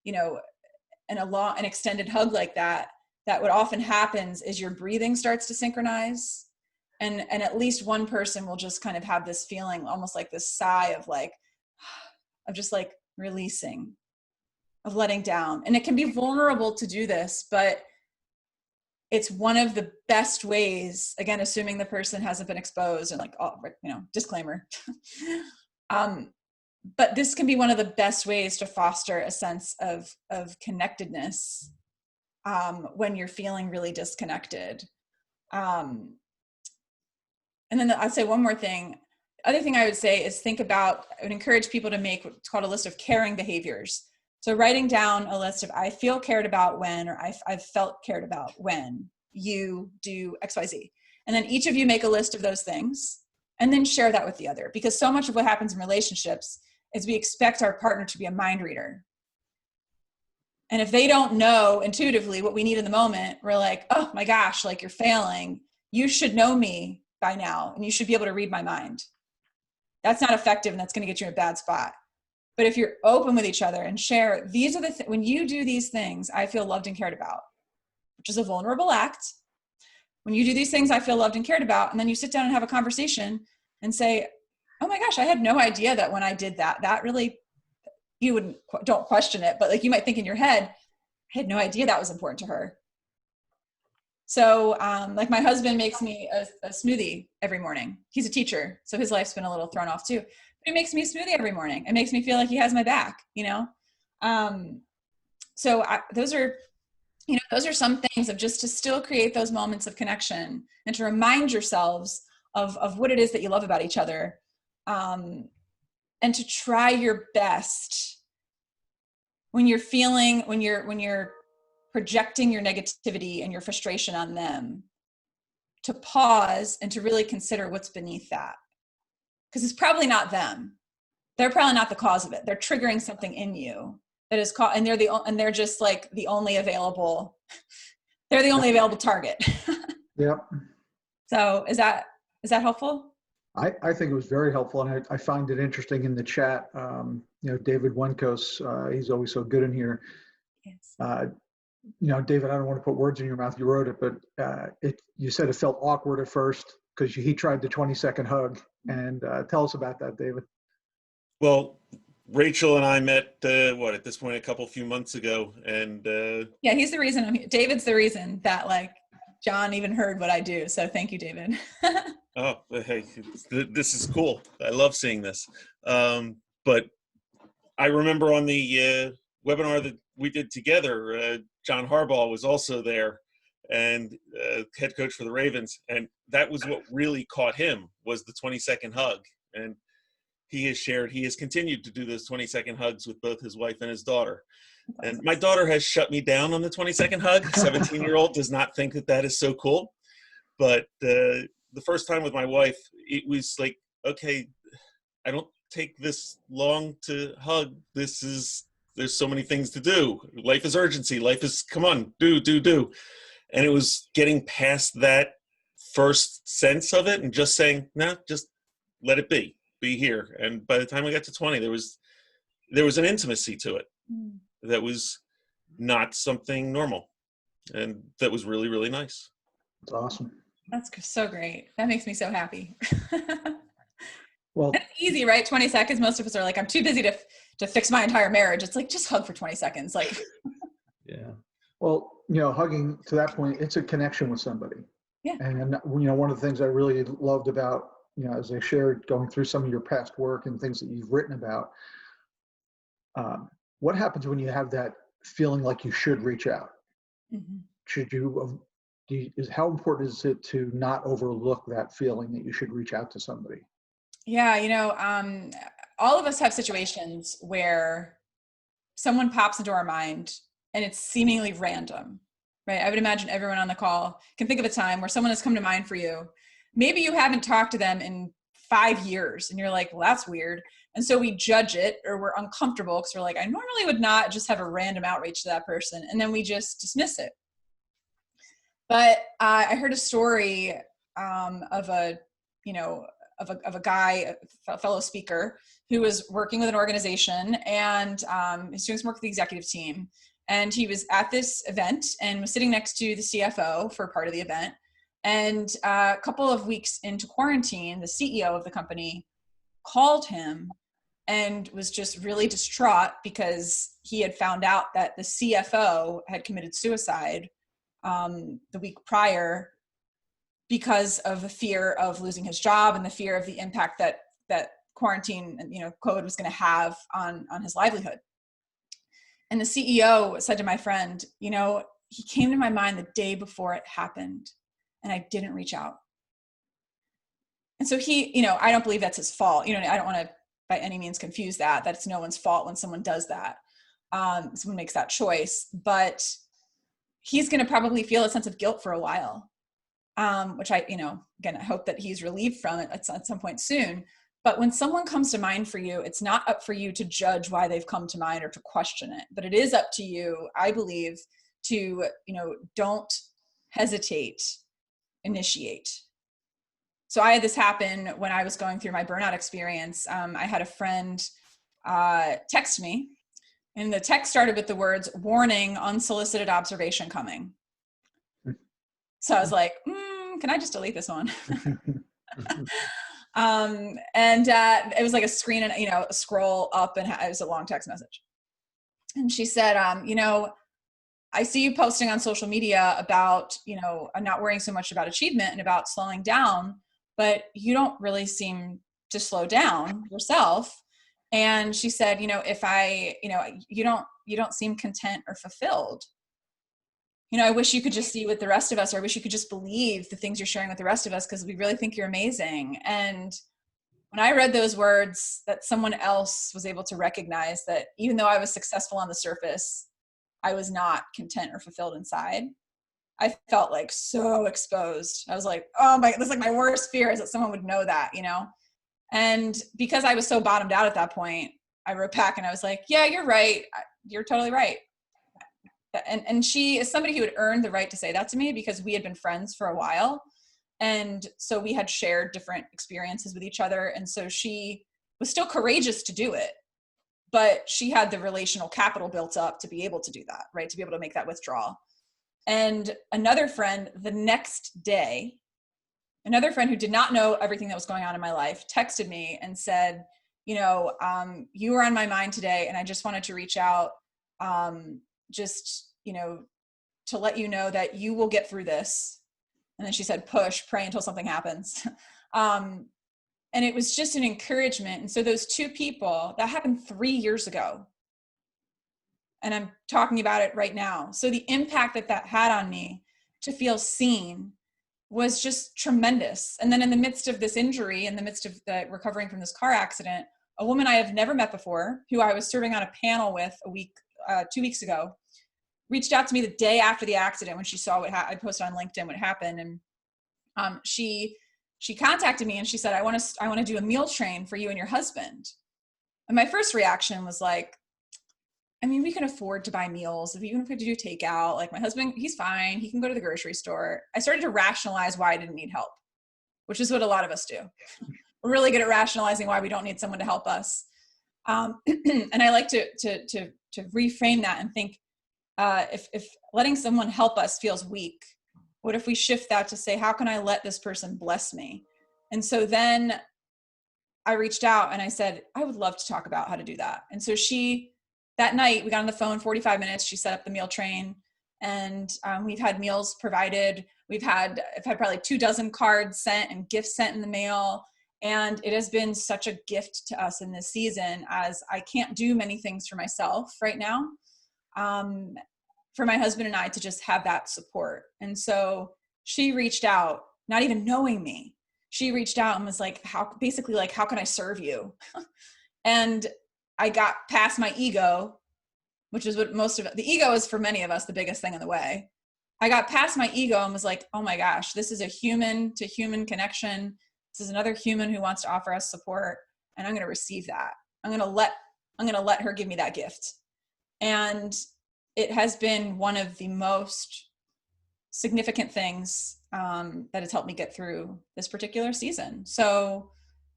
an extended hug like that what often happens is your breathing starts to synchronize. And at least one person will just kind of have this feeling, almost like this sigh of just like releasing, of letting down. And it can be vulnerable to do this, but it's one of the best ways, again, assuming the person hasn't been exposed and like, disclaimer. But this can be one of the best ways to foster a sense of connectedness when you're feeling really disconnected. And then I'd say one more thing. Other thing I would say is I would encourage people to make what's called a list of caring behaviors. So writing down a list of, I feel cared about when, or I've felt cared about when you do X, Y, Z. And then each of you make a list of those things and then share that with the other. Because so much of what happens in relationships is we expect our partner to be a mind reader. And if they don't know intuitively what we need in the moment, we're like, oh my gosh, like you're failing. You should know me by now, and you should be able to read my mind. That's not effective, and that's going to get you in a bad spot. But if you're open with each other and share, these are when you do these things, I feel loved and cared about, which is a vulnerable act. When you do these things, I feel loved and cared about, and then you sit down and have a conversation and say, oh my gosh, I had no idea that when I did that really, don't question it, but like you might think in your head, I had no idea that was important to her. So like my husband makes me a smoothie every morning. He's a teacher, so his life's been a little thrown off too. But he makes me a smoothie every morning. It makes me feel like he has my back, So those are some things of just to still create those moments of connection and to remind yourselves of what it is that you love about each other, and to try your best when you're projecting your negativity and your frustration on them, to pause and to really consider what's beneath that. Because it's probably not them. They're probably not the cause of it. They're triggering something in you that is and they're just like the only available target. Yep. So is that helpful? I think it was very helpful, and I find it interesting in the chat. David Wenkos, he's always so good in here. Yes. David, I don't want to put words in your mouth. You wrote it, but you said it felt awkward at first because he tried the 20-second hug. And tell us about that, David. Well, Rachel and I met, at this point, a few months ago. And yeah, he's the reason I'm here. David's the reason that John even heard what I do. So thank you, David. Oh, hey, this is cool. I love seeing this. But I remember on the webinar that we did together, John Harbaugh was also there, and head coach for the Ravens. And that was what really caught him, was the 20-second hug. And he has continued to do those 20-second hugs with both his wife and his daughter. And my daughter has shut me down on the 20-second hug. 17-year-old does not think that is so cool. But the first time with my wife, it was like, okay, I don't take this long to hug. There's so many things to do. Life is urgency. Life is, come on, do. And it was getting past that first sense of it and just saying, no, just let it be here. And by the time we got to 20, there was an intimacy to it that was not something normal. And that was really, really nice. That's awesome. That's so great. That makes me so happy. Well, it's easy, right? 20 seconds. Most of us are like, I'm too busy to fix my entire marriage. It's like, just hug for 20 seconds. Yeah. Well, hugging, to that point, it's a connection with somebody. Yeah. And, one of the things I really loved about, as I shared going through some of your past work and things that you've written about, what happens when you have that feeling like you should reach out? Mm-hmm. Should you, how important is it to not overlook that feeling that you should reach out to somebody? Yeah, all of us have situations where someone pops into our mind and it's seemingly random, right? I would imagine everyone on the call can think of a time where someone has come to mind for you. Maybe you haven't talked to them in 5 years and you're like, well, that's weird. And so we judge it, or we're uncomfortable because we're like, I normally would not just have a random outreach to that person. And then we just dismiss it. But I heard a story of a guy, a fellow speaker, who was working with an organization and he's doing some work with the executive team. And he was at this event and was sitting next to the CFO for part of the event. And a couple of weeks into quarantine, the CEO of the company called him and was just really distraught because he had found out that the CFO had committed suicide the week prior because of the fear of losing his job and the fear of the impact that quarantine and COVID was going to have on his livelihood. And the CEO said to my friend, he came to my mind the day before it happened and I didn't reach out. And so he, I don't believe that's his fault. I don't want to by any means confuse that it's no one's fault when someone does that. Someone makes that choice, but he's going to probably feel a sense of guilt for a while. Which I, again, I hope that he's relieved from it at some point soon. But when someone comes to mind for you, it's not up for you to judge why they've come to mind or to question it. But it is up to you, I believe, to, don't hesitate, initiate. So I had this happen when I was going through my burnout experience. I had a friend text me, and the text started with the words, "Warning, unsolicited observation coming." So I was like, can I just delete this one? And it was like a screen and, a scroll up, and it was a long text message. And she said, I see you posting on social media about, not worrying so much about achievement and about slowing down, but you don't really seem to slow down yourself. And she said, if you don't seem content or fulfilled. I wish you could just see with the rest of us, or I wish you could just believe the things you're sharing with the rest of us, because we really think you're amazing. And when I read those words, that someone else was able to recognize that even though I was successful on the surface, I was not content or fulfilled inside. I felt like so exposed. I was like, oh my, that's like my worst fear, is that someone would know that, And because I was so bottomed out at that point, I wrote back and I was like, yeah, you're right. You're totally right. and she is somebody who had earned the right to say that to me because we had been friends for a while. And so we had shared different experiences with each other. And so she was still courageous to do it, but she had the relational capital built up to be able to do that, right? To be able to make that withdrawal. And another friend the next day, another friend who did not know everything that was going on in my life, texted me and said, you know, you were on my mind today, and I just wanted to reach out, just, you know, to let you know that you will get through this. And then she said, push, pray until something happens. And it was just an encouragement. And so those two people, that happened 3 years ago. And I'm talking about it right now. So the impact that that had on me to feel seen was just tremendous. And then in the midst of this injury, in the midst of the recovering from this car accident, a woman I have never met before, who I was serving on a panel with 2 weeks ago, reached out to me the day after the accident when she saw what I posted on LinkedIn what happened. And she contacted me and she said, I want to do a meal train for you and your husband. And my first reaction was like, I mean, we can afford to buy meals. Even if we have to do takeout, like my husband, he's fine. He can go to the grocery store. I started to rationalize why I didn't need help, which is what a lot of us do. We're really good at rationalizing why we don't need someone to help us. And I like to reframe that and think, if letting someone help us feels weak, what if we shift that to say, how can I let this person bless me? And so then I reached out and I said, I would love to talk about how to do that. And so that night we got on the phone 45 minutes. She set up the meal train, and we've had meals provided. I've had probably 24 cards sent and gifts sent in the mail. And it has been such a gift to us in this season, as I can't do many things for myself right now. For my husband and I to just have that support. And so she reached out, not even knowing me. She reached out and was like, how can I serve you? And I got past my ego, which is what the ego is for many of us, the biggest thing in the way. I got past my ego and was like, oh my gosh, this is a human to human connection. This is another human who wants to offer us support. And I'm going to receive that. I'm going to let her give me that gift. And it has been one of the most significant things that has helped me get through this particular season. So,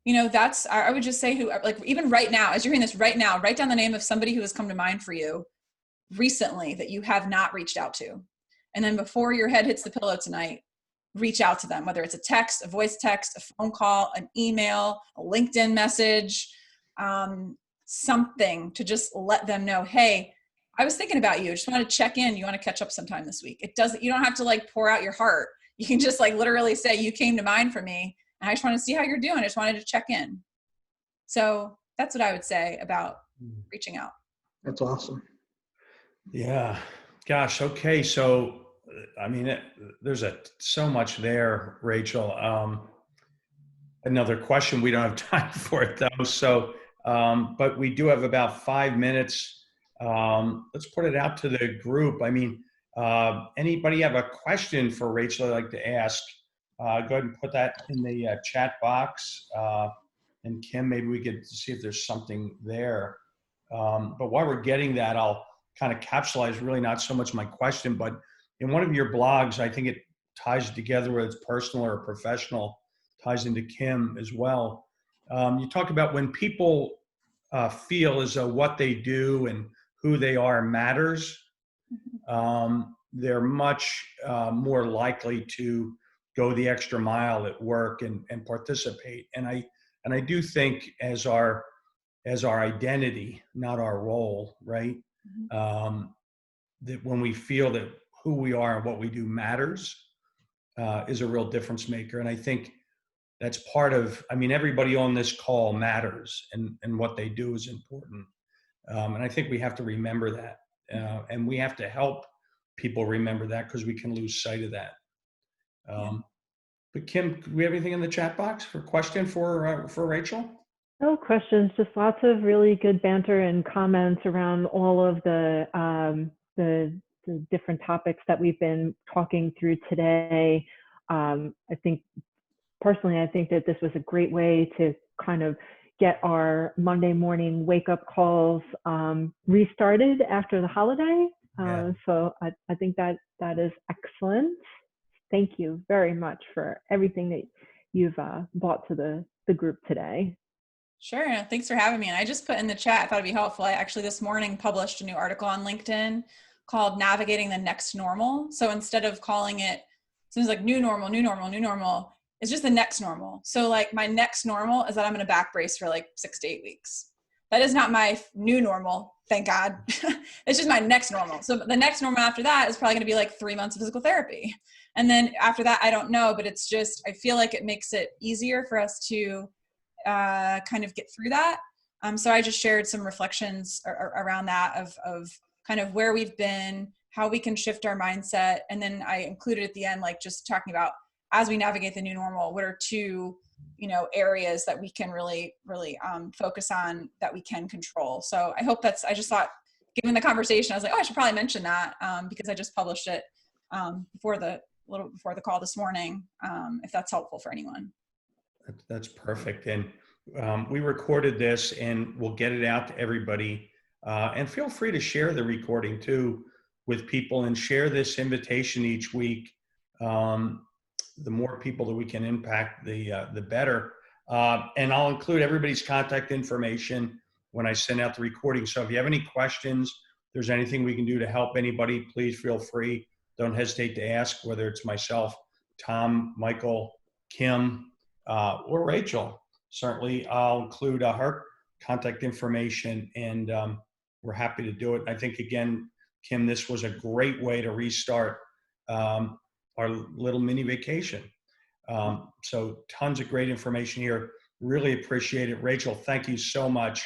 you know, I would just say even right now, as you're hearing this right now, write down the name of somebody who has come to mind for you recently that you have not reached out to. And then before your head hits the pillow tonight, reach out to them, whether it's a text, a voice text, a phone call, an email, a LinkedIn message, something to just let them know, hey, I was thinking about you. I just want to check in. You want to catch up sometime this week? You don't have to like pour out your heart. You can just like literally say, you came to mind for me, and I just want to see how you're doing. I just wanted to check in. So that's what I would say about reaching out. That's awesome. Yeah. Gosh. Okay. So, I mean, there's so much there, Rachel. Another question. We don't have time for it though. So, but we do have about 5 minutes. Let's put it out to the group. I mean, anybody have a question for Rachel I'd like to ask? Go ahead and put that in the chat box. And Kim, maybe we could see if there's something there. But while we're getting that, I'll kind of capsulize really not so much my question, but in one of your blogs, I think it ties together whether it's personal or professional, ties into Kim as well. You talk about when people feel as though what they do and who they are matters, they're much more likely to go the extra mile at work and participate. And I do think as our identity, not our role, right? That when we feel that who we are and what we do matters, is a real difference maker. And I think that's part of, I mean, everybody on this call matters, and what they do is important. And I think we have to remember that. And we have to help people remember that, because we can lose sight of that. But Kim, do we have anything in the chat box for question for Rachel? No questions, just lots of really good banter and comments around all of the different topics that we've been talking through today. I think that this was a great way to kind of get our Monday morning wake up calls restarted after the holiday. Yeah. So I think that is excellent. Thank you very much for everything that you've brought to the group today. Sure. Thanks for having me. And I just put in the chat, I thought it'd be helpful. I actually this morning published a new article on LinkedIn called Navigating the Next Normal. So instead of calling it, seems like new normal, it's just the next normal. So like my next normal is that I'm in a back brace for like 6 to 8 weeks. That is not my new normal, thank God. It's just my next normal. So the next normal after that is probably going to be like 3 months of physical therapy. And then after that, I don't know, but it's just, I feel like it makes it easier for us to kind of get through that. So I just shared some reflections around that of kind of where we've been, how we can shift our mindset. And then I included at the end, like just talking about as we navigate the new normal, what are 2, areas that we can really focus on that we can control. So I hope I just thought, given the conversation, I was like, oh, I should probably mention that because I just published it before the call this morning, if that's helpful for anyone. That's perfect. And we recorded this and we'll get it out to everybody. And feel free to share the recording too with people and share this invitation each week. The more people that we can impact, the better. And I'll include everybody's contact information when I send out the recording. So if you have any questions, if there's anything we can do to help anybody, please feel free. Don't hesitate to ask, whether it's myself, Tom, Michael, Kim, or Rachel. Certainly, I'll include her contact information, and we're happy to do it. I think, again, Kim, this was a great way to restart our little mini vacation. So tons of great information here. Really appreciate it. Rachel, thank you so much.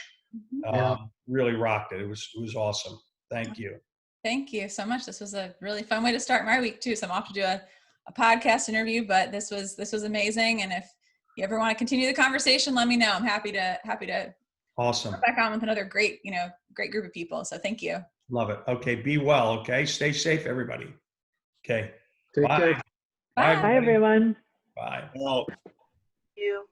Really rocked it. It was awesome. Thank you. Thank you so much. This was a really fun way to start my week too. So I'm off to do a podcast interview, but this was amazing. And if you ever want to continue the conversation, let me know. I'm happy to Awesome. come back on with another great group of people. So thank you. Love it. Okay. Be well. Okay. Stay safe, everybody. Okay. Take Bye. care. Bye. Bye, everyone. Bye. Well, You.